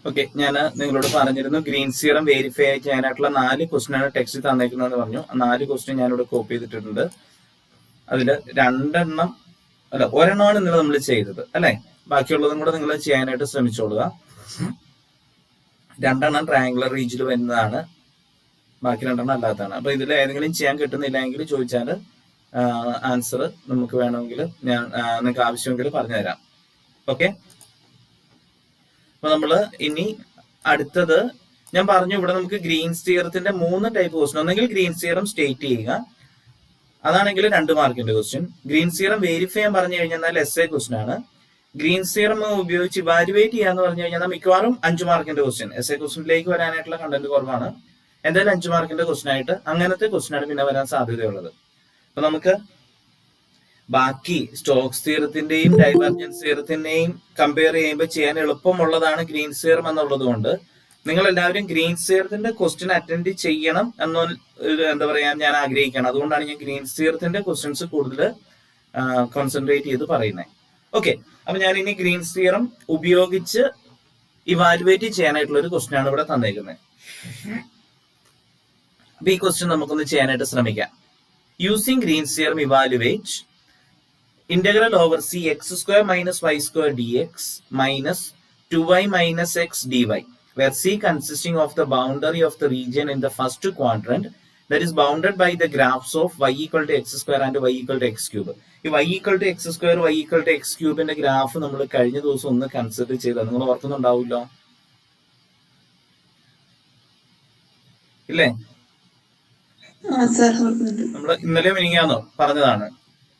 Okay, ഞാൻ നിങ്ങളോട് പറഞ്ഞിരുന്നു ഗ്രീൻസ് തിയറം വെരിഫൈ ചെയ്യാനായിട്ടുള്ള 4 ക്വസ്റ്റ്യനാണ് ടെക്സ്റ്റ് തന്നേക്കുന്നതെന്ന് പറഞ്ഞു. 4 ക്വസ്റ്റ്യൻ ഞാനിവിടെ കോപ്പി ചെയ്തിട്ടുണ്ട്. അതിൽ 2 ഒരെണ്ണമാണ് ഇന്നലെ നമ്മൾ ചെയ്തത് അല്ലെ. ബാക്കിയുള്ളതും കൂടെ നിങ്ങൾ ചെയ്യാനായിട്ട് ശ്രമിച്ചോളുക. 2 ട്രയാങ്കുലർ റീജിയൽ വരുന്നതാണ്, ബാക്കി 2 അല്ലാത്തതാണ്. അപ്പൊ ഇതിൽ ഏതെങ്കിലും ചെയ്യാൻ കിട്ടുന്നില്ലെങ്കിൽ ചോദിച്ചാൽ ആൻസർ നമുക്ക് വേണമെങ്കിൽ ഞാൻ നിങ്ങൾക്ക് ആവശ്യമെങ്കിൽ പറഞ്ഞു തരാം. ഓക്കെ, അപ്പൊ നമ്മള് ഇനി അടുത്തത് ഞാൻ പറഞ്ഞു, ഇവിടെ നമുക്ക് ഗ്രീൻസ് തിയറത്തിന്റെ 3 ടൈപ്പ് ക്വസ്റ്റ്യൻ. ഒന്നെങ്കിൽ ഗ്രീൻസ് തിയറം സ്റ്റേറ്റ് ചെയ്യുക, അതാണെങ്കിൽ 2 മാർക്കിന്റെ ക്വസ്റ്റ്യൻ. ഗ്രീൻസ് തിയറം വെരിഫൈ ചെയ്യാൻ പറഞ്ഞു കഴിഞ്ഞാൽ എസ്എ ക്വസ്റ്റ്യൻ ആണ്. ഗ്രീൻസ് തിയറം ഉപയോഗിച്ച് ഇവാലുവേറ്റ് ചെയ്യാന്ന് പറഞ്ഞു കഴിഞ്ഞാൽ മിക്കവാറും 5 മാർക്കിന്റെ ക്വസ്റ്റ്യൻ. എസ്എ ക്വസ്റ്റ്യനിലേക്ക് വരാനായിട്ടുള്ള കണ്ടന്റ് കുറവാണ്. എന്തായാലും 5 മാർക്കിന്റെ ക്വസ്റ്റ്യൻ ആയിട്ട് അങ്ങനത്തെ ക്വസ്റ്റ്യൻ ആണ് പിന്നെ വരാൻ സാധ്യതയുള്ളത്. അപ്പൊ നമുക്ക് ബാക്കി സ്റ്റോക്സ് തിയറത്തിന്റെയും ഡൈവർജൻസ് തിയറത്തിന്റെയും കമ്പയർ ചെയ്യുമ്പോൾ ചെയ്യാൻ എളുപ്പമുള്ളതാണ് ഗ്രീൻസ് തിയറം എന്നുള്ളത് കൊണ്ട് നിങ്ങൾ എല്ലാവരും ഗ്രീൻസ് തിയറത്തിന്റെ ക്വസ്റ്റ്യൻ അറ്റൻഡ് ചെയ്യണം എന്ന എന്താ പറയാ ഞാൻ ആഗ്രഹിക്കുകയാണ്. അതുകൊണ്ടാണ് ഞാൻ ഗ്രീൻസ് തിയറത്തിന്റെ ക്വസ്റ്റ്യൻസ് കൂടുതൽ കോൺസെൻട്രേറ്റ് ചെയ്ത് പറയുന്നത്. ഓക്കെ, അപ്പൊ ഞാൻ ഇനി ഗ്രീൻസ് തിയറം ഉപയോഗിച്ച് ഇവാലുവേറ്റ് ചെയ്യാനായിട്ടുള്ള ഒരു ക്വസ്റ്റ്യൻ ആണ് ഇവിടെ തന്നേക്കുന്നത്. അപ്പൊ ഈ ക്വസ്റ്റ്യൻ നമുക്കൊന്ന് ചെയ്യാനായിട്ട് ശ്രമിക്കാം. Using Green's theorem evaluate integral over c x square minus y square dx minus 2y minus x dy, where c consisting of the boundary of the region in the first quadrant that is bounded by the graphs of y equal to x square and y equal to x cube. ഈ y equal to x square y equal to x cube ന്റെ graph നമ്മൾ കഴിഞ്ഞ ദിവസം ഒന്ന് consider ചെയ്ത നിങ്ങൾ ഓർക്കുന്നുണ്ടാവുമല്ലോ ഇല്ലേ? നമ്മൾ ഇന്നലെ മിനിങ്ങാന്നോ പറഞ്ഞതാണ്,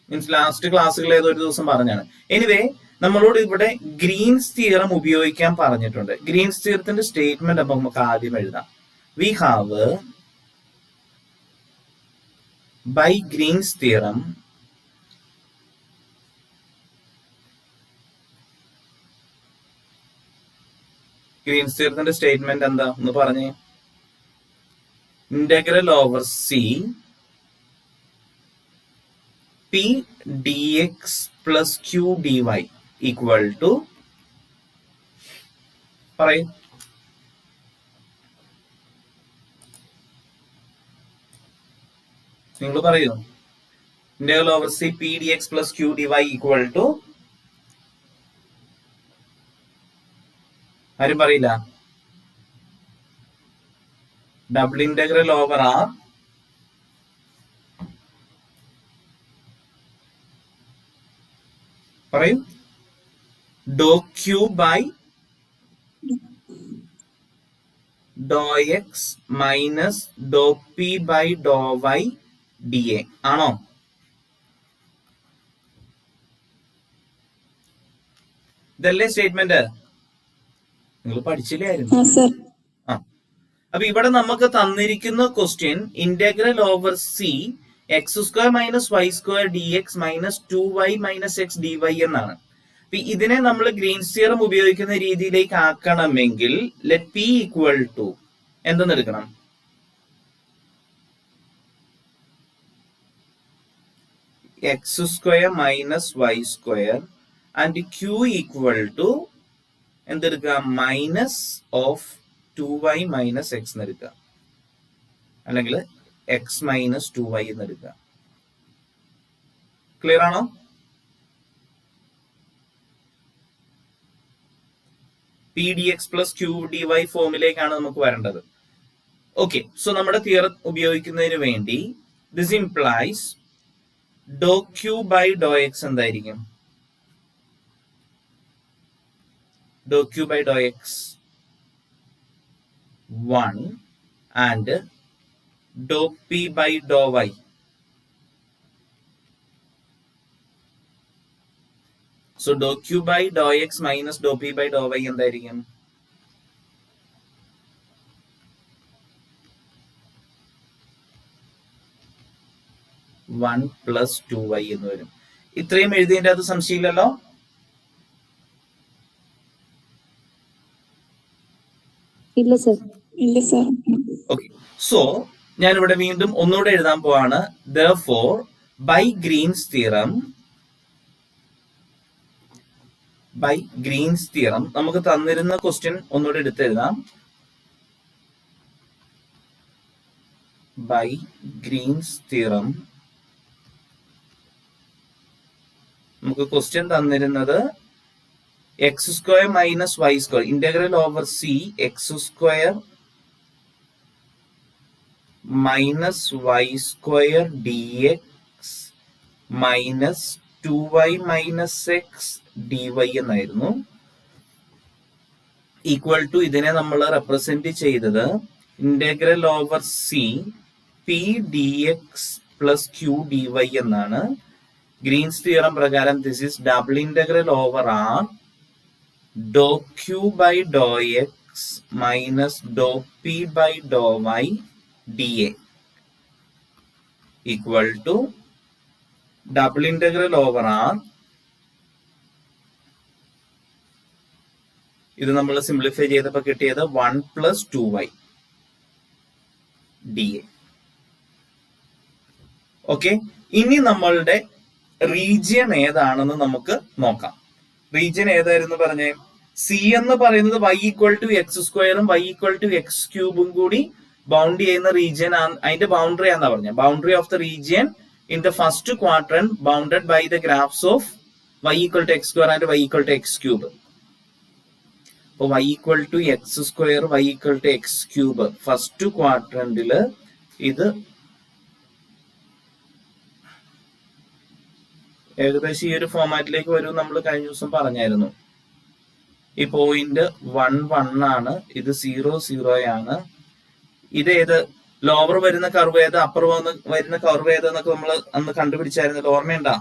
മീൻസ് ലാസ്റ്റ് ക്ലാസ്സുകൾ ഏതൊരു ദിവസം പറഞ്ഞാണ്. എനിവേ നമ്മളോട് ഇവിടെ ഗ്രീൻസ് തിയറം ഉപയോഗിക്കാൻ പറഞ്ഞിട്ടുണ്ട്. ഗ്രീൻസ് തിയറത്തിന്റെ സ്റ്റേറ്റ്മെന്റ് അപ്പൊ നമുക്ക് ആദ്യം എഴുതാം. We have by Green's theorem Green's തിയറത്തിന്റെ സ്റ്റേറ്റ്മെന്റ് എന്താ ഒന്ന് പറഞ്ഞേ. Integral over C p dx plus q dy equal to പറയും നിങ്ങൾ പറയൂ. Integral over C p dx plus q dy equal to ആരും പറയില്ല. ഡബിൾ ഇന്റഗ്രൽ ഓവർ ആർ പറയും dou Q by Dr x minus Dr P by Dr y D A ആണോ? ഇതല്ലേ statement? നിങ്ങൾ പഠിച്ചില്ലായിരുന്നു? അപ്പൊ ഇവിടെ നമുക്ക് തന്നിരിക്കുന്ന question integral over C x square minus y square d x minus 2y minus x d y എന്നാണ്. അപ്പൊ ഇതിനെ നമ്മൾ ഗ്രീൻസ് തിയറം ഉപയോഗിക്കുന്ന രീതിയിലേക്ക് ആക്കണമെങ്കിൽ ലെറ്റ് പി ഈക്വൽ ടു എന്തെന്ന് എടുക്കണം? X square minus y square and q equal to എന്തെടുക്കുക? Minus of 2y minus x എന്നെടുക്കുക, അല്ലെങ്കിൽ എക്സ് മൈനസ് 2y എന്നെടുക്കുക. ക്ലിയർ ആണോ? P D x plus Q D y ഫോമിലേക്കാണ് നമുക്ക് വരേണ്ടത്. ഓക്കെ, സോ നമ്മുടെ തിയറം ഉപയോഗിക്കുന്നതിന് വേണ്ടി this implies dou Q by Dr x എന്തായിരിക്കും? Dou Q by Dr x 1 and dou p by dou y. So dou q by dou x minus dou p by dou y എന്തായിരിക്കും? +1 + 2y എന്ന് വരും. ഇത്രയും എഴുതിയതിന്റെ അത് സംശയമില്ലല്ലോ? ഇല്ല sir. Okay, so ഞാനിവിടെ വീണ്ടും ഒന്നുകൂടെ എഴുതാൻ പോവാണ്. Therefore, by Green's theorem, by Green's theorem. നമുക്ക് തന്നിരുന്ന ക്വസ്റ്റ്യൻ ഒന്നുകൂടെ എടുത്തെഴുതാം. ബൈ ഗ്രീൻസ് തിയറം നമുക്ക് ക്വസ്റ്റ്യൻ തന്നിരുന്നത് x square minus y square integral over C x square minus y square d x minus 2y minus x d y എന്നായിരുന്നു. Equal to ഇതിനെ നമ്മൾ represent ചെയ്തത് integral over C P D x plus Q D y എന്നാണ്. Green's theorem പ്രകാരം this is double integral over R Dr Q by Dr x minus Dr P by Dr y D A equal to double integral over R, ഇത് നമ്മൾ simplify ചെയ്തപ്പോൾ കിട്ടിയത് 1 plus 2y D A. Okay, ഇനി നമ്മളുടെ region ഏതാണെന്ന് നമുക്ക് നോക്കാം. Region ഏതായിരുന്നു പറഞ്ഞേ? സി എന്ന് പറയുന്നത് y ഈക്വൽ ടു എക്സ് സ്ക്വയറും y ഈക്വൽ ടു എക്സ് ക്യൂബും കൂടി ബൗണ്ട് ചെയ്യുന്ന റീജിയൻ, അതിന്റെ ബൗണ്ടറി ആണെന്നാ പറഞ്ഞ. Boundary of the region in the first quadrant bounded by the graphs of y equal to x square and y equal to x cube. So y equal to x square, y equal to x cube first quadrant il idu ഏകദേശം ഈ ഒരു ഫോമാറ്റിലേക്ക് വരും. നമ്മൾ കഴിഞ്ഞ ദിവസം പറഞ്ഞായിരുന്നു. ഈ point 1 1 ആണ്, ഇത് 0 0 ആണ്. ഇതേത് ലോവർ വരുന്ന കർവ് ഏത്, അപ്പർ വരുന്ന കർവ് ഏത് എന്നൊക്കെ നമ്മൾ അന്ന് കണ്ടുപിടിച്ചായിരുന്നല്ലോ, ഓർമ്മയുണ്ടാ?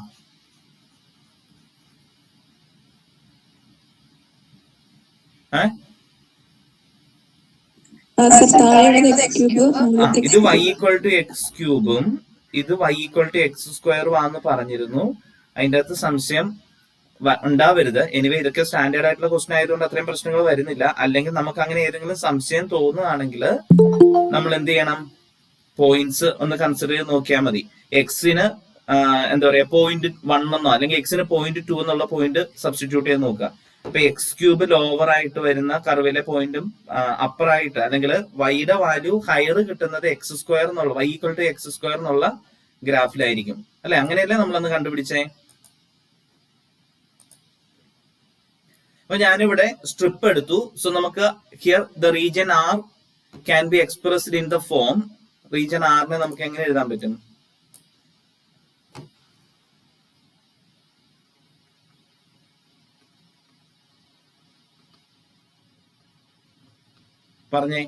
ഇത് y ഈക്വൽ ടു എക്സ് ക്യൂബും ഇത് y ഈക്വൽ ടു എക്സ് സ്ക്വയറും ആണെന്ന് പറഞ്ഞിരുന്നു. അതിന്റെ അകത്ത് സംശയം ഉണ്ടാവരുത്. എനിവേ ഇതൊക്കെ സ്റ്റാൻഡേർഡ് ആയിട്ടുള്ള ക്വസ്റ്റൻ ആയതുകൊണ്ട് അത്രയും പ്രശ്നങ്ങൾ വരുന്നില്ല. അല്ലെങ്കിൽ നമുക്ക് അങ്ങനെ ഏതെങ്കിലും സംശയം തോന്നുകയാണെങ്കിൽ നമ്മൾ എന്ത് ചെയ്യണം? പോയിന്റ്സ് ഒന്ന് കൺസിഡർ ചെയ്ത് നോക്കിയാൽ മതി. എക്സിന് എന്താ പറയാ 0.1 എന്നോ അല്ലെങ്കിൽ എക്സിന് 0.2 എന്നുള്ള പോയിന്റ് സബ്സ്റ്റിറ്റ്യൂട്ട് ചെയ്ത് നോക്കുക. അപ്പൊ എക്സ് ക്യൂബ് ലോവർ ആയിട്ട് വരുന്ന കർവിലെ പോയിന്റും അപ്പർ ആയിട്ട് അല്ലെങ്കിൽ വൈയുടെ വാല്യൂ ഹയർ കിട്ടുന്നത് എക്സ് സ്ക്വയർ എന്നുള്ള y equal to x square എന്നുള്ള ഗ്രാഫിലായിരിക്കും അല്ലെ? അങ്ങനെയല്ലേ നമ്മളന്ന് കണ്ടുപിടിച്ചേ? അപ്പൊ ഞാനിവിടെ സ്ട്രിപ്പ് എടുത്തു. സോ നമുക്ക് here the region R can be expressed in the form. Region ആറിനെ നമുക്ക് എങ്ങനെ എഴുതാൻ പറ്റും? പറഞ്ഞേ.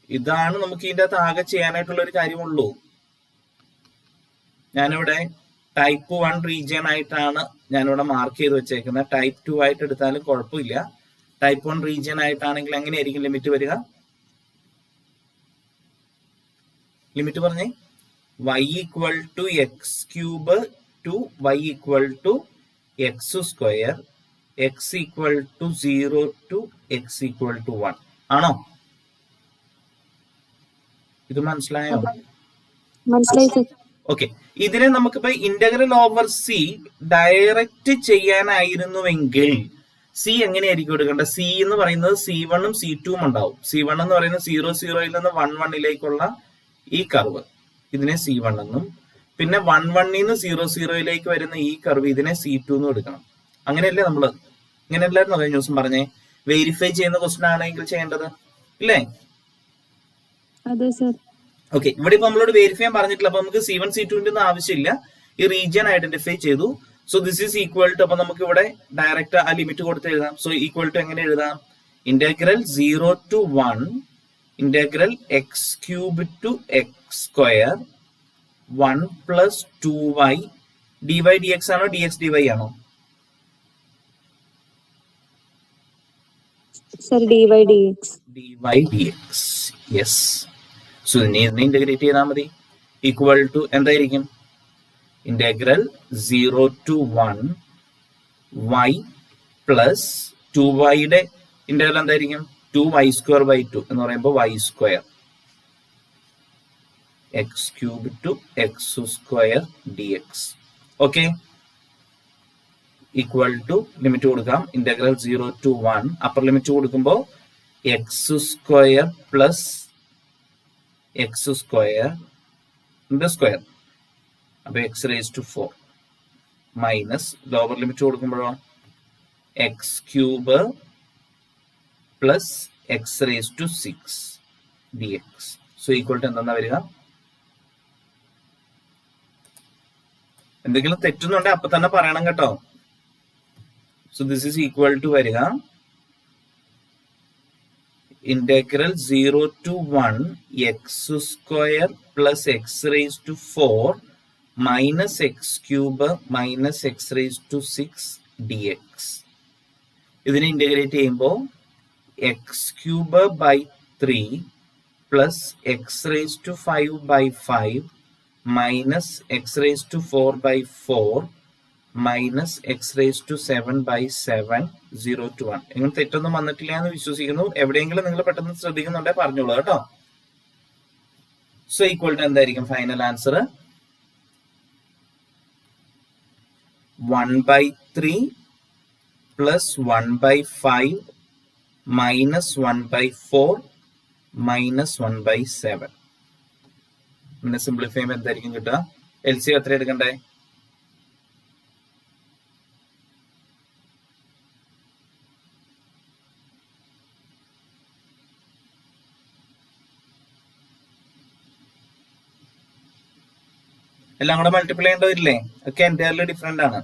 ഇതാണ് നമുക്ക് ഇതിന്റെ അകത്ത് ആകെ ചെയ്യാനായിട്ടുള്ള ഒരു കാര്യമുള്ളൂ. ഞാനിവിടെ ടൈപ്പ് 1 റീജിയൻ ആയിട്ടാണ് ഞാനിവിടെ മാർക്ക് ചെയ്ത് വെച്ചേക്കുന്നത്. ടൈപ്പ് 2 ആയിട്ട് എടുത്താലും കുഴപ്പമില്ല. ടൈപ്പ് 1 റീജിയൻ ആയിട്ടാണെങ്കിൽ എങ്ങനെയായിരിക്കും ലിമിറ്റ് വരിക? ലിമിറ്റ് പറഞ്ഞേ. y equal to x cube to y equal to x square, x equal to 0 to x equal to 1 ആണോ? ഇത് മനസ്സിലായോ? മനസ്സിലായി. ഓക്കെ, ഇതിനെ നമുക്കിപ്പോ ഇന്റഗ്രൽ ഓവർ സി ഡയറക്റ്റ് ചെയ്യാനായിരുന്നുവെങ്കിൽ സി എങ്ങനെയായിരിക്കും എടുക്കേണ്ടത്? സി എന്ന് പറയുന്നത് C1 ഉം C2 ഉം ഉണ്ടാവും. C1 എന്ന് പറയുന്നത് 0 0 നിന്ന് 1 1 ഈ കർവ്, ഇതിനെ C1 എന്നും, പിന്നെ 1 1 നിന്ന് 0 0 വരുന്ന ഈ കർവ് ഇതിനെ C2 എന്നും എടുക്കണം. അങ്ങനെയല്ലേ നമ്മള്? ഇങ്ങനെയല്ലായിരുന്നു കഴിഞ്ഞ ദിവസം പറഞ്ഞേ? വെരിഫൈ ചെയ്യുന്ന ക്വസ്റ്റൻ ആണെങ്കിൽ ചെയ്യേണ്ടത് ഇല്ലേ? അതെ സർ. ഓക്കെ, ഇവിടെ ഇപ്പൊ നമ്മളോട് വെരിഫൈ ചെയ്യാൻ പറഞ്ഞിട്ടില്ല. അപ്പൊ നമുക്ക് C1 C2 ഒന്നും ആവശ്യമില്ല. ഈ റീജിയൻ ഐഡന്റിഫൈ ചെയ്തു. So this is equal to, അപ്പൊ നമുക്ക് ഇവിടെ ഡയറക്റ്റ് ആ ലിമിറ്റ് കൊടുത്ത് എഴുതാം. സോ ഈക്വൽ ടു എങ്ങനെ എഴുതാം? Integral 0 to 1 integral x cube to x square 1 plus 2y dy dx ആണോ dx dy ആണോ? Sir dy dx. dy dx, yes. So ഇതിനെ ഇന്റഗ്രേറ്റ് ചെയ്താൽ മതി. ഈക്വൽ ടു എന്തായിരിക്കും? ഇന്റഗ്രൽ 0 ടു 1 y പ്ലസ് 2yയുടെ integral എന്തായിരിക്കും? 2y സ്ക്വയർ ബൈ 2 എന്ന് പറയുമ്പോൾ y square x cube to x square dx. Okay, equal to limit കൊടുക്കാം ഇന്റഗ്രൽ 0 to 1 അപ്പർ ലിമിറ്റ് കൊടുക്കുമ്പോൾ x square plus x square square അപ്പൊ x raise to 4 minus lower limit കൊടുക്കുമ്പോഴോ x cube plus x raise to 6 d x. So equal to എന്താ വരിക? എന്തെങ്കിലും തെറ്റുന്നുണ്ടെങ്കിൽ അപ്പൊ തന്നെ പറയണം കേട്ടോ. So this is equal to വരിക integral 0 to 1 x square plus x raise to 4 minus x cube minus x raise to 6 d x. ഇതിനെ ഇന്റഗ്രേറ്റ് ചെയ്യുമ്പോൾ x cube by 3 plus x raise to 5 by 5 minus x raise to 4 by 4 minus x raise to 7 by 7 0 to 1. ഇങ്ങനെ തെറ്റൊന്നും വന്നിട്ടില്ല എന്ന് വിശ്വസിക്കുന്നു. എവിടെയെങ്കിലും നിങ്ങൾ പെട്ടെന്ന് ശ്രദ്ധിക്കുന്നുണ്ടെങ്കിൽ പറഞ്ഞോളൂ കേട്ടോ. സോ ഈക്വൽ ടു എന്തായിരിക്കും final answer? 1/3 plus 1/5 minus 1/4 minus 1/7. പിന്നെ സിംപ്ലിഫൈ ചെയ്യുമ്പോൾ എന്തായിരിക്കും കിട്ടുക? എൽ സി എത്ര എടുക്കണ്ടേ? എല്ലാം കൂടെ മൾട്ടിപ്ലൈ ചെയ്യേണ്ടതില്ലേ? ഒക്കെ എൻറ്റയർലി ഡിഫറെന്റ് ആണ്.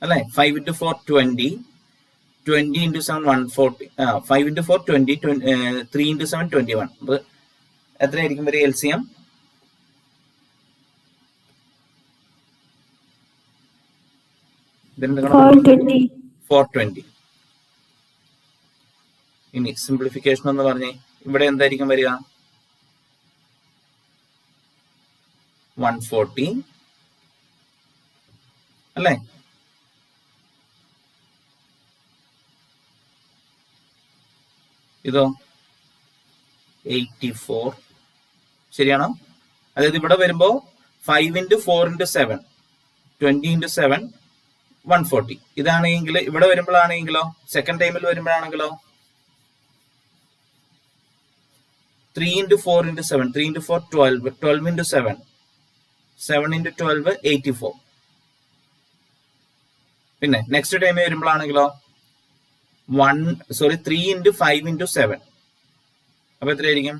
അല്ലെ 5 into 4 20, 20 into 7 140, 5 into 4 20, 3 into 7 21. അപ്പൊ എത്രയായിരിക്കും വരെ എൽ സി എം? $420. 420. ഇനി സിംപ്ലിഫിക്കേഷൻ എന്ന് പറഞ്ഞേ ഇവിടെ എന്തായിരിക്കും വരിക? 140 അല്ലേ? ഇതോ 84. ശരിയാണോ? അതായത് ഇവിടെ വരുമ്പോ 5 into 4 into 7 20 into 7 140. ഇതാണെങ്കിൽ ഇവിടെ വരുമ്പോഴാണെങ്കിലോ സെക്കൻഡ് ടൈമിൽ വരുമ്പോഴാണെങ്കിലോ 3 into 4 into 7 3 into 4 12 12 into 7 7 into 12 84. പിന്നെ നെക്സ്റ്റ് ടൈം വരുമ്പോഴാണെങ്കിലോ 3 into 5 into 7 അപ്പൊ എത്രയായിരിക്കും?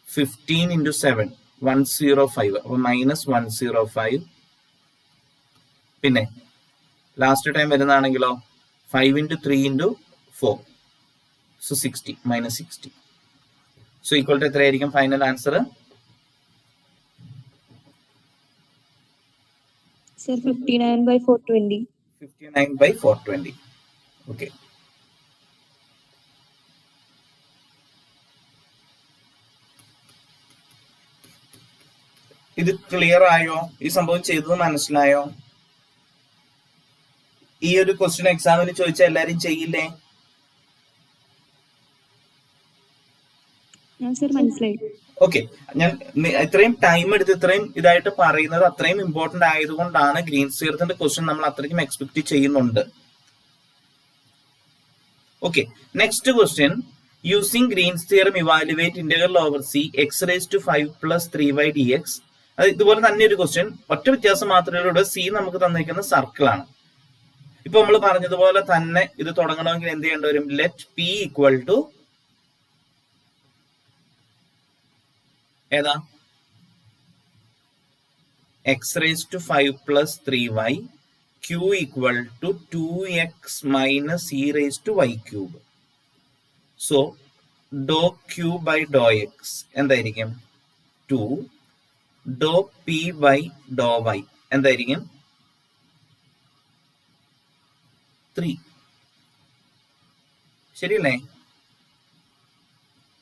15 into 7 105. അപ്പൊ മൈനസ് 105. പിന്നെ last time വരുന്നതാണെങ്കിലോ 5 into 3 into 4 so 60 minus 60. So equal to എത്രയായിരിക്കും ഫൈനൽ ആൻസർ? Sir, 59/420. 59/420. ഓക്കെ. ഇത് ക്ലിയർ ആയോ? ഈ സംഭവം ചെയ്തത് മനസ്സിലായോ? ഈ ഒരു ക്വസ്റ്റ്യൻ എക്സാമിന് ചോദിച്ചാൽ എല്ലാരും ചെയ്യില്ലേ? മനസ്സിലായി. ഓക്കെ. ഞാൻ ഇത്രയും ടൈം എടുത്ത് ഇത്രയും ഇതായിട്ട് പറയുന്നത് അത്രയും ഇമ്പോർട്ടന്റ് ആയതുകൊണ്ടാണ്. ഗ്രീൻസ് തിയറത്തിന്റെ ക്വസ്റ്റ്യൻ നമ്മൾ അത്രയ്ക്കും എക്സ്പെക്ട് ചെയ്യുന്നുണ്ട്. Okay. Next question, using Green's theorem evaluate integral over C x raise to 5 plus 3y dx. അത് ഇതുപോലെ തന്നെ ഒരു ക്വസ്റ്റ്യൻ. ഒറ്റ വ്യത്യാസം മാത്രമേ ഉള്ളൂ. സി നമുക്ക് തന്നിരിക്കുന്ന സർക്കിൾ ആണ്. ഇപ്പൊ നമ്മൾ പറഞ്ഞതുപോലെ തന്നെ ഇത് തുടങ്ങണമെങ്കിൽ എന്ത് ചെയ്യേണ്ടി വരും? ലെറ്റ് പി ഈക്വൽ ടു ഏതാ? X raise to 5 plus 3y, q equal to 2x minus e raise to y cube. So dou Q by Dr x എന്തായിരിക്കും? 2. Dou P by Dr y എന്തായിരിക്കും? 3. ശരിയല്ലേ?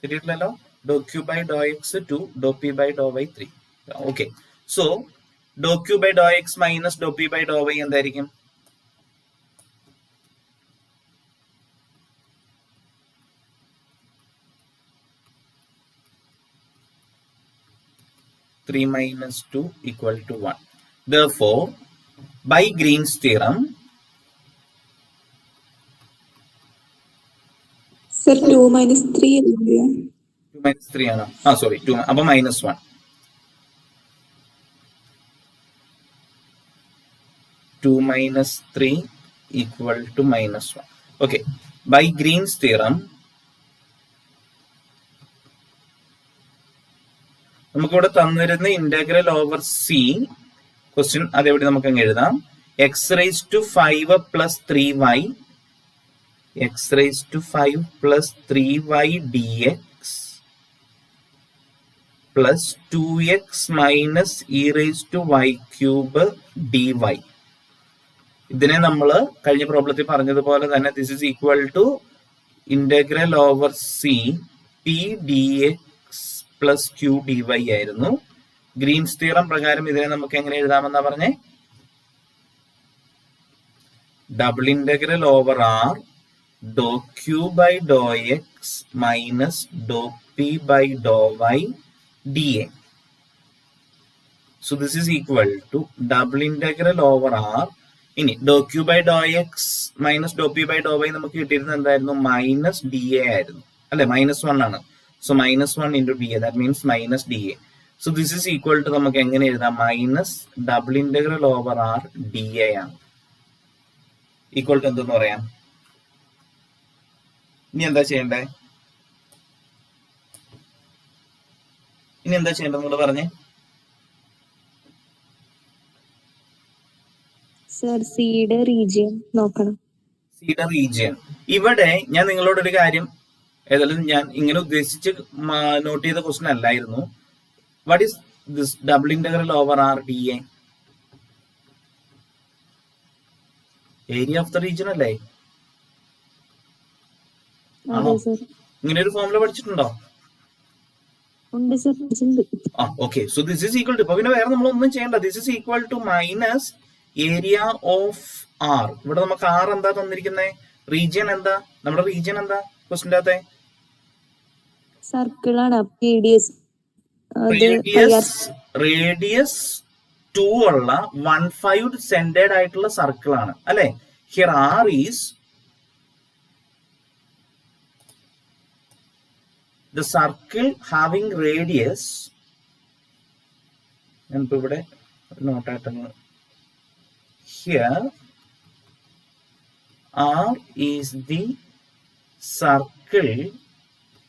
ശരിയല്ലോ? Dou Q by Dr x 2, dou P by Dr y 3. Okay. So dou Q by Dr x minus Dr P by Dr y എന്തായിരിക്കും? 3 minus 2 equal to 1. Therefore, by Green's theorem, Sir, 2 minus 3 അല്ലേ? 2 minus 3 ആണ്. Sorry, 2 അപ്പോൾ -1. 2 minus 3 equal to -1. Okay. By Green's theorem, നമുക്കിവിടെ തന്നിരുന്ന integral over C question അതേപടി നമുക്ക് അങ്ങ് എഴുതാം. X rise to 5 plus 3y x rise to 5 plus 3y dx plus 2x minus e rise to y cube dy. ഇതിനെ നമ്മൾ കഴിഞ്ഞ പ്രോബ്ലത്തിൽ പറഞ്ഞതുപോലെ തന്നെ this is equal to integral over C P D x plus Q D y ആയിരുന്നു. Green's theorem പ്രകാരം ഇതിനെ നമുക്ക് എങ്ങനെ എഴുതാമെന്നാ പറഞ്ഞേ? Double integral over R Dr Q by Dr x minus Dr P by Dr y D A. So this is equal to double integral over R. ഇനി dou Q by Dr x minus Dr P by Dr y നമുക്ക് കിട്ടിയിരുന്നത് എന്തായിരുന്നു? Minus D A ആയിരുന്നു അല്ലെ? -1 ആണ്. So -1 into D A, that means minus D A. So this is equal to നമുക്ക് എങ്ങനെ എഴുതാം? Minus double integral over R D A ആണ്. ഈക്വൽ ടു എന്തെന്ന് പറയാം? ഇനി എന്താ ചെയ്യണ്ടേ? ഇനി എന്താ ചെയ്യേണ്ടത് പറഞ്ഞേ? സർ സിയുടെ റീജിയൻ നോക്കണം. സിയുടെ റീജിയൻ. ഇവിടെ ഞാൻ നിങ്ങളോട് ഒരു കാര്യം, ഏതായാലും ഞാൻ ഇങ്ങനെ ഉദ്ദേശിച്ച് നോട്ട് ചെയ്ത ക്വസ്റ്റ്യൻ അല്ലായിരുന്നു. What is this double integral over R D A? Area of the region അല്ലേ? ആണോ? ഇങ്ങനെ ഒരു ഫോർമുല പഠിച്ചിട്ടുണ്ടോ? ഉണ്ട് സർ, പഠിച്ചിട്ടുണ്ട്. Okay. So this is equal to, ഇപ്പൊ പിന്നെ വേറെ നമ്മളൊന്നും ചെയ്യണ്ട. This is equal to minus area of R. ഇവിടെ നമുക്ക് ആർ എന്താ തന്നിരിക്കുന്നത്? റീജിയൻ എന്താ? നമ്മുടെ റീജിയൻ എന്താ ക്വസ്റ്റിന്റെ അകത്തെ? സർക്കിളാണ്. റേഡിയസ് 2 ഉള്ള 1/5 സെന്റേഡ് ആയിട്ടുള്ള സർക്കിൾ ആണ് അല്ലെ? Here R is the circle having radius. ഞാനിപ്പോ ഇവിടെ നോട്ടായിട്ടങ്ങ്, here R is the circle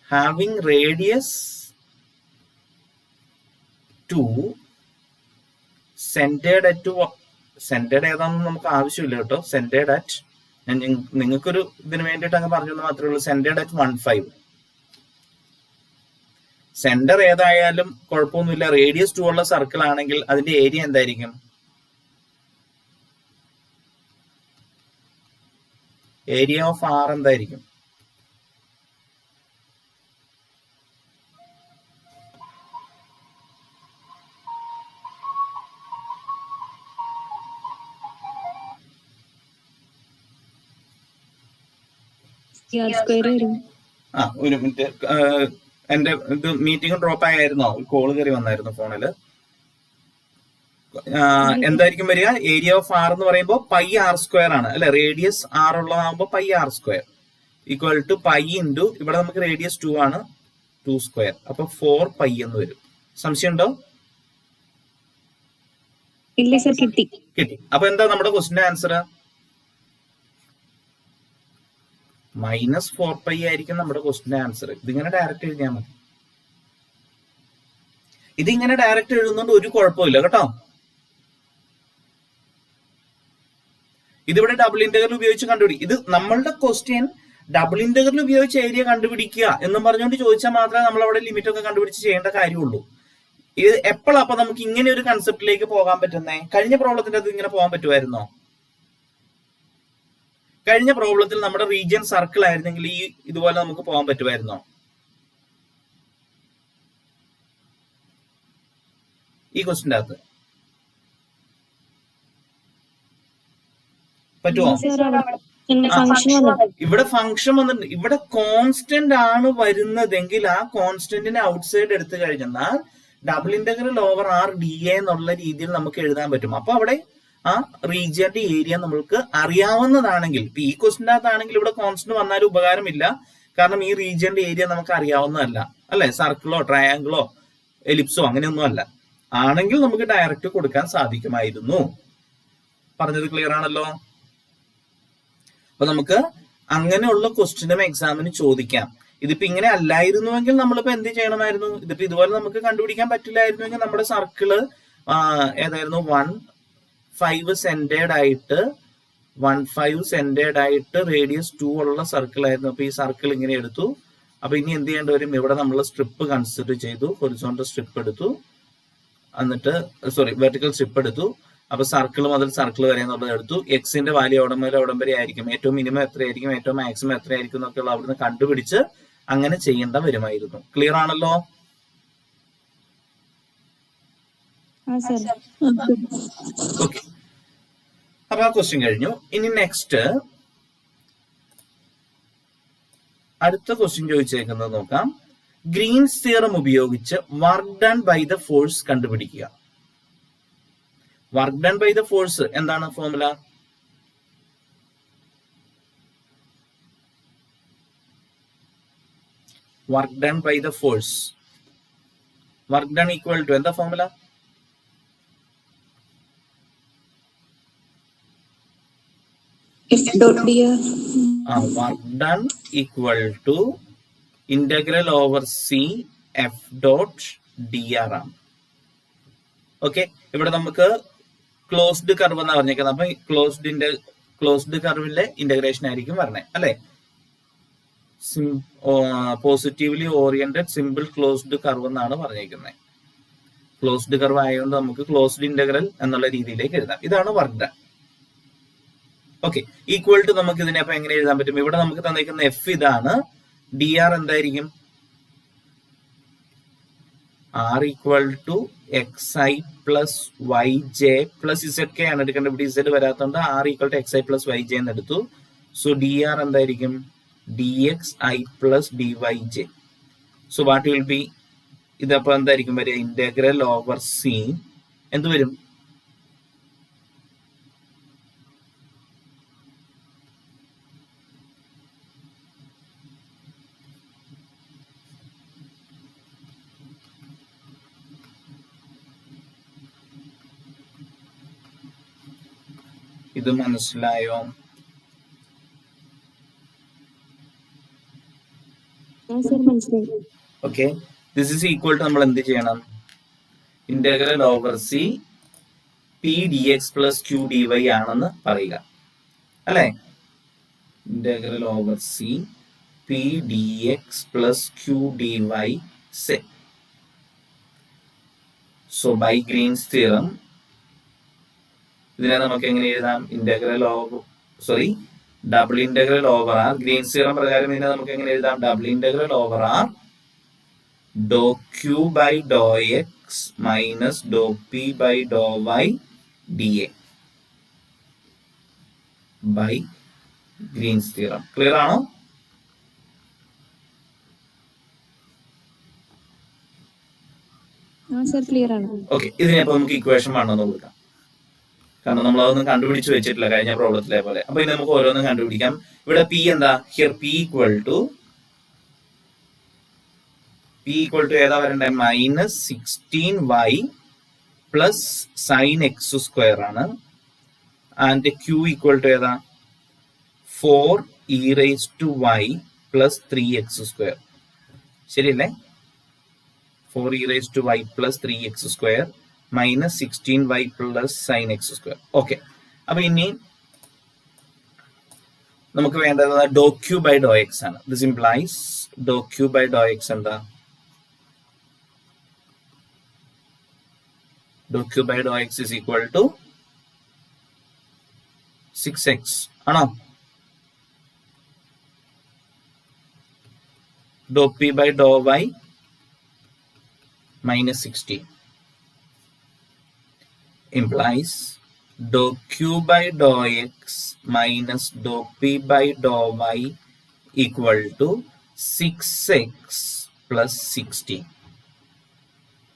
having radius 2 centered at centered ഏതാണെന്ന് നമുക്ക് ആവശ്യമില്ല കേട്ടോ. centered at, ഞാൻ നിങ്ങൾക്കൊരു ഇതിന് വേണ്ടിയിട്ട് അങ്ങ് പറഞ്ഞെന്ന് മാത്രമേ ഉള്ളൂ. centered at 1/5. സെന്റർ ഏതായാലും കുഴപ്പമൊന്നുമില്ല. റേഡിയസ് 2 ഉള്ള സർക്കിൾ ആണെങ്കിൽ അതിന്റെ ഏരിയ എന്തായിരിക്കും? ഏരിയ ഓഫ് ആർ എന്തായിരിക്കും? ഒരു മിനിറ്റ്, എന്റെ ഇത് മീറ്റിംഗ് ഡ്രോപ്പ് ആയിരുന്നോ? കോള് കയറി വന്നായിരുന്നു ഫോണില്. എന്തായിരിക്കും വരിക? ഏരിയ ഓഫ് ആർ എന്ന് പറയുമ്പോൾ പൈ ആർ സ്ക്വയർ ആണ് അല്ലെ? റേഡിയസ് ആർ ഉള്ളതാകുമ്പോൾ pi r square equal to pi into, ഇവിടെ നമുക്ക് റേഡിയസ് 2 ആണ്, 2 സ്ക്വയർ. അപ്പൊ 4 പൈ എന്ന് വരും. സംശയം ഉണ്ടോ? ഇല്ല സർ, കിട്ടി. അപ്പൊ എന്താ നമ്മുടെ ക്വസ്റ്റിന്റെ ആൻസർ? -4 പൈ ആയിരിക്കും നമ്മുടെ ക്വസ്റ്റിന്റെ ആൻസർ. ഇതിങ്ങനെ ഡയറക്റ്റ് എഴുതിയാൽ മതി. ഇതിങ്ങനെ ഡയറക്റ്റ് എഴുതുന്നോണ്ട് ഒരു കുഴപ്പമില്ല കേട്ടോ. ഇതിവിടെ ഡബിൾ ഇന്റഗ്രൽ ഉപയോഗിച്ച് കണ്ടുപിടിക്കും. ഇത് നമ്മളുടെ ക്വസ്റ്റ്യൻ ഡബിൾ ഇന്റഗ്രൽ ഉപയോഗിച്ച് ഏരിയ കണ്ടുപിടിക്കുക എന്നും പറഞ്ഞുകൊണ്ട് ചോദിച്ചാൽ മാത്രമേ നമ്മൾ അവിടെ ലിമിറ്റ് ഒക്കെ കണ്ടുപിടിച്ച് ചെയ്യേണ്ട കാര്യമുള്ളൂ. ഇത് എപ്പോഴാണ് അപ്പൊ നമുക്ക് ഇങ്ങനെ ഒരു കൺസെപ്റ്റിലേക്ക് പോകാൻ പറ്റുന്നേ? കഴിഞ്ഞ പ്രോബ്ലത്തിന്റെ അത് ഇങ്ങനെ പോകാൻ പറ്റുമായിരുന്നോ? കഴിഞ്ഞ പ്രോബ്ലത്തിൽ നമ്മുടെ റീജിയൻ സർക്കിൾ ആയിരുന്നെങ്കിൽ ഈ ഇതുപോലെ നമുക്ക് പോകാൻ പറ്റുമായിരുന്നോ? ഈ ക്വസ്റ്റിന്റെ അകത്ത് പറ്റുമോ? ഇവിടെ ഫംഗ്ഷൻ വന്നിട്ടുണ്ട്. ഇവിടെ കോൺസ്റ്റന്റ് ആണ് വരുന്നതെങ്കിൽ ആ കോൺസ്റ്റന്റിനെ ഔട്ട്സൈഡ് എടുത്തു കഴിഞ്ഞാൽ double integral over R D A എന്നുള്ള രീതിയിൽ നമുക്ക് എഴുതാൻ പറ്റും. അപ്പൊ അവിടെ ആ റീജിയന്റെ ഏരിയ നമ്മൾക്ക് അറിയാവുന്നതാണെങ്കിൽ, ഇപ്പൊ ഈ ക്വസ്റ്റിന്റെ അകത്താണെങ്കിൽ ഇവിടെ കോൺസ്റ്റന്റ് വന്നാലും ഉപകാരമില്ല, കാരണം ഈ റീജിയന്റെ ഏരിയ നമുക്ക് അറിയാവുന്നതല്ല അല്ലെ. സർക്കിളോ ട്രയാങ്കിളോ എലിപ്സോ അങ്ങനെയൊന്നും അല്ല. ആണെങ്കിൽ നമുക്ക് ഡയറക്റ്റ് കൊടുക്കാൻ സാധിക്കുമായിരുന്നു. പറഞ്ഞത് ക്ലിയർ ആണല്ലോ. അപ്പൊ നമുക്ക് അങ്ങനെയുള്ള ക്വസ്റ്റ്യനും എക്സാമിന് ചോദിക്കാം. ഇതിപ്പോ ഇങ്ങനെ അല്ലായിരുന്നുവെങ്കിൽ നമ്മളിപ്പോ എന്ത് ചെയ്യണമായിരുന്നു? ഇതിപ്പോ ഇതുപോലെ നമുക്ക് കണ്ടുപിടിക്കാൻ പറ്റില്ലായിരുന്നുവെങ്കിൽ നമ്മുടെ സർക്കിള് ഏതായിരുന്നു 1.5 സെന്റേഡ് ആയിട്ട് റേഡിയസ് 2 ഉള്ള സർക്കിൾ ആയിരുന്നു. അപ്പൊ ഈ സർക്കിൾ ഇങ്ങനെ എടുത്തു. അപ്പൊ ഇനി എന്ത് ചെയ്യേണ്ടി വരും? ഇവിടെ നമ്മൾ സ്ട്രിപ്പ് കൺസിഡർ ചെയ്തു, ഹൊറിസോണ്ടൽ സ്ട്രിപ്പ് എടുത്തു, എന്നിട്ട് വെർട്ടിക്കൽ സ്ട്രിപ്പ് എടുത്തു. അപ്പൊ സർക്കിൾ മുതൽ സർക്കിൾ വരെ എന്നുള്ളത് എടുത്തു. എക്സിന്റെ വാല്യൂ എവിടം വരെ ആയിരിക്കും, ഏറ്റവും മിനിമം എത്രയായിരിക്കും, ഏറ്റവും മാക്സിമം എത്രയായിരിക്കും എന്നൊക്കെയുള്ള അവിടുന്ന് കണ്ടുപിടിച്ച് അങ്ങനെ ചെയ്യേണ്ട വരുമായിരുന്നു. ക്ലിയർ ആണല്ലോ. ഓക്കെ, അപ്പൊ ആ ക്വസ്റ്റ്യൻ കഴിഞ്ഞു. ഇനി നെക്സ്റ്റ് അടുത്ത ക്വസ്റ്റ്യൻ ചോദിച്ചേക്കുന്നത് നോക്കാം. ഗ്രീൻസ് തിയറം ഉപയോഗിച്ച് work done by the force കണ്ടുപിടിക്കുക. Work done by the force എന്താണ് formula? Work done by the force, work done equal to എന്താ formula? Work done equal to integral over C F dot D r ആണ്. Okay, ഇവിടെ നമുക്ക് closed curve എന്നാ പറഞ്ഞേക്കുന്നത്. അപ്പൊ closed കർവിലെ integration ആയിരിക്കും പറഞ്ഞത് അല്ലെ. Positively oriented simple closed curve എന്നാണ് പറഞ്ഞേക്കുന്നത്. ക്ലോസ്ഡ് കർവ് ആയതുകൊണ്ട് നമുക്ക് ക്ലോസ്ഡ് ഇന്റഗ്രൽ എന്നുള്ള രീതിയിലേക്ക് എഴുതാം. ഇതാണ് work done. Okay, equal to നമുക്ക് ഇതിനെ അപ്പൊ എങ്ങനെ എഴുതാൻ പറ്റും? ഇവിടെ നമുക്ക് തന്നിരിക്കുന്ന എഫ് ഇതാണ്. ഡി ആർ എന്തായിരിക്കും? R equal to x i plus y j plus z k ആണ് എടുക്കേണ്ടത്. ഇവിടെ ഇസെഡ് വരാത്തതുകൊണ്ട് r equal to x i plus y j എന്ന് എടുത്തു. സോ ഡി ആർ എന്തായിരിക്കും? D x i plus d y j. So what will be, ഇതപ്പോ എന്തായിരിക്കും വരിക? ഇന്റഗ്രൽ ഓവർ സി എന്ത് വരും? ഇത് മനസ്സിലായോ? Okay, this is equal to നമ്മൾ എന്ത് ചെയ്യണം? Integral over C P D x plus Q D y ആണെന്ന് പറയുക അല്ലെ. Integral over C P D x plus Q D y say. So by Green's theorem ഇതിനെ നമുക്ക് എങ്ങനെ എഴുതാം? Double integral over R. Green's theorem പ്രകാരം ഇതിനെ നമുക്ക് എങ്ങനെ എഴുതാം? Double integral over R Dr Q by Dr x minus Dr P by Dr y D A by Green's theorem. Clear ആണോ? ഓക്കെ, ഇതിനെ അപ്പൊ നമുക്ക് ഇക്വേഷൻ വേണമെന്ന് കൊടുക്കാം. കാരണം നമ്മൾ അതൊന്നും കണ്ടുപിടിച്ച് വെച്ചിട്ടില്ല കഴിഞ്ഞ പ്രോബ്ലത്തിലെ പോലെ. അപ്പൊ ഇത് നമുക്ക് ഓരോന്നും കണ്ടുപിടിക്കാം. ഇവിടെ പി എന്താ? ഹിയർ പി ഈക്വൽ ടു ഏതാ വരണ്ടേ? Minus 16y plus sine x square ആണ്. ആൻഡ് ക്യൂ ഈക്വൽ ടു ഏതാ? 4e⁻y plus 3x square. ശരിയല്ലേ? 4e⁻y plus 3x square minus 16y plus sine x square. Okay, അപ്പൊ ഇനി നമുക്ക് വേണ്ടത് dou Q by Dr x ആണ്. This implies dou Q by Dr x എന്താ? Dou Q by Dr x is equal to 6x ആണോ? Dou P by Dr y minus 16 implies dou q by dou x minus dou p by dou y equal to 6x plus 16.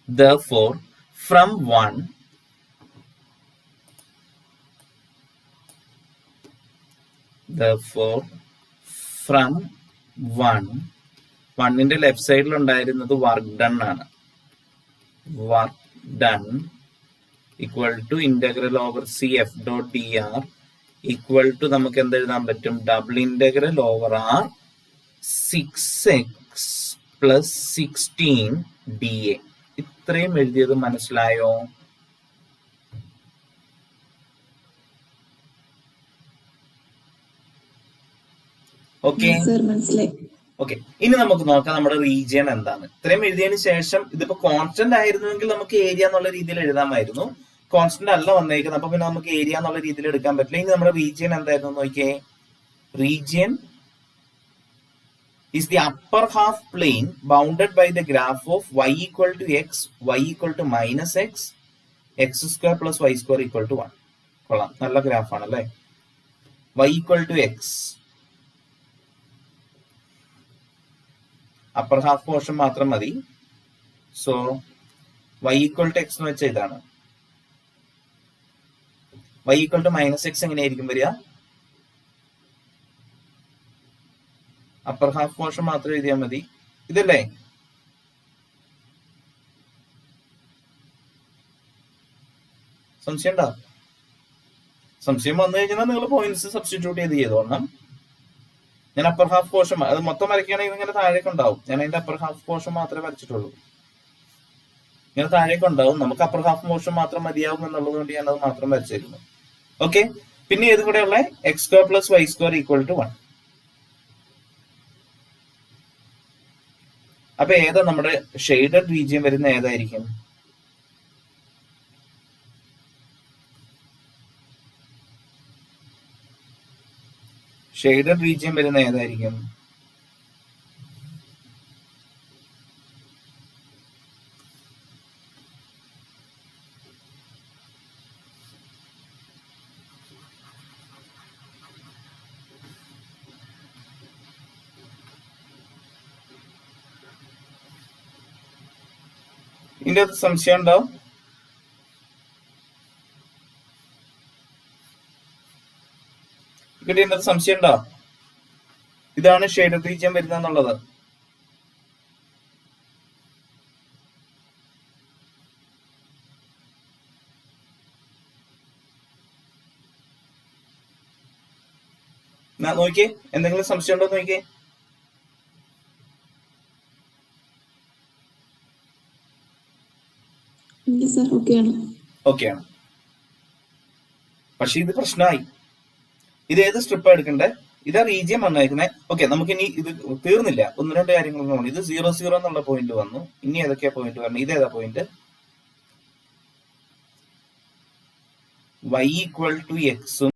therefore from 1 therefore from 1ന്റെ left സൈഡിൽ ഉണ്ടായിരുന്നത് work done ആണ്. Work done equal to integral over C F dot D R equal to നമുക്ക് എന്ത് എഴുതാൻ പറ്റും? Double integral over R 6x plus 16 dA. ഇത്രയും എഴുതിയത് മനസ്സിലായോ? ഓക്കെ സർ മനസ്സിലായി. ഓക്കെ, ഇനി നമുക്ക് നോക്കാം നമ്മുടെ റീജിയൻ എന്താണ്. ഇത്രയും എഴുതിയതിനു ശേഷം ഇതിപ്പോ കോൺസ്റ്റന്റ് ആയിരുന്നുവെങ്കിൽ നമുക്ക് ഏരിയ എന്നുള്ള രീതിയിൽ എഴുതാമായിരുന്നു. കോൺസ്റ്റന്റ് അല്ല വന്നേക്കുന്നത്, അപ്പൊ പിന്നെ നമുക്ക് ഏരിയ എന്നുള്ള രീതിയിൽ എടുക്കാൻ പറ്റില്ല. ഇനി നമ്മുടെ റീജിയൻ എന്തായിരുന്നു നോക്കിയേ. Region is the upper half plane bounded by the graph of y equal to x, y equal to minus x, x square plus y square equal to 1. കൊള്ളാം, നല്ല ഗ്രാഫ് ആണല്ലേ. y equal to x, upper half portion മാത്രം മതി. So y equal to x എന്ന് വെച്ചാൽ ഇതാണ്. y equal to minus x എങ്ങനെയായിരിക്കും വരിക? അപ്പർ ഹാഫ് പോർഷൻ മാത്രം എഴുതിയാൽ മതി. ഇതല്ലേ? സംശയം ഉണ്ടോ? സംശയം വന്നു കഴിഞ്ഞാൽ നിങ്ങൾ പോയിന്റ്സ് സബ്സ്റ്റിറ്റ്യൂട്ട് ചെയ്തോളണം. ഞാൻ അപ്പർ ഹാഫ് പോർഷൻ അത് മൊത്തം വരയ്ക്കുകയാണെങ്കിൽ ഇങ്ങനെ താഴേക്ക് ഉണ്ടാവും. ഞാൻ അതിന്റെ അപ്പർ ഹാഫ് പോർഷൻ മാത്രമേ വരച്ചിട്ടുള്ളൂ. ഇങ്ങനെ താഴേക്ക് ഉണ്ടാവും. നമുക്ക് അപ്പർ ഹാഫ് പോർഷൻ മാത്രം മതിയാവും എന്നുള്ളത് കൊണ്ട് ഞാൻ അത് മാത്രം വരച്ചിരുന്നു. ഓക്കെ, പിന്നെ ഏതും കൂടെ ഉള്ള x square plus y square equal to 1. അപ്പൊ ഏതാ നമ്മുടെ ഷെയ്ഡഡ് റീജിയൻ വരുന്ന ഏതായിരിക്കും? ഷെയ്ഡഡ് റീജിയൻ വരുന്ന ഏതായിരിക്കും? ഇതിന്റെ അകത്ത് സംശയം ഉണ്ടോ? ഇതിന്റെ സംശയം ഉണ്ടോ? ഇതാണ് ഷെയ്ഡഡ് റീജിയൻ വരുന്നെന്നുള്ളത്. നോക്കിയേ, എന്തെങ്കിലും സംശയം ഉണ്ടോ നോക്കിയേ. ഓക്കെയാണ്. പക്ഷെ ഇത് പ്രശ്നമായി. ഇത് ഏത് സ്ട്രിപ്പ് എടുക്കണ്ടേ? ഇതാ റീജിയൻ വന്നേക്കുന്നത്. ഓക്കെ, നമുക്ക് ഇനി ഇത് തീർന്നില്ല. 1-2 കാര്യങ്ങൾ. ഇത് 0 0 എന്നുള്ള പോയിന്റ് വന്നു. ഇനി ഏതൊക്കെയാ പോയിന്റ് വരണം? ഇതേതാ പോയിന്റ്? y ഈക്വൽ ടു എക്സും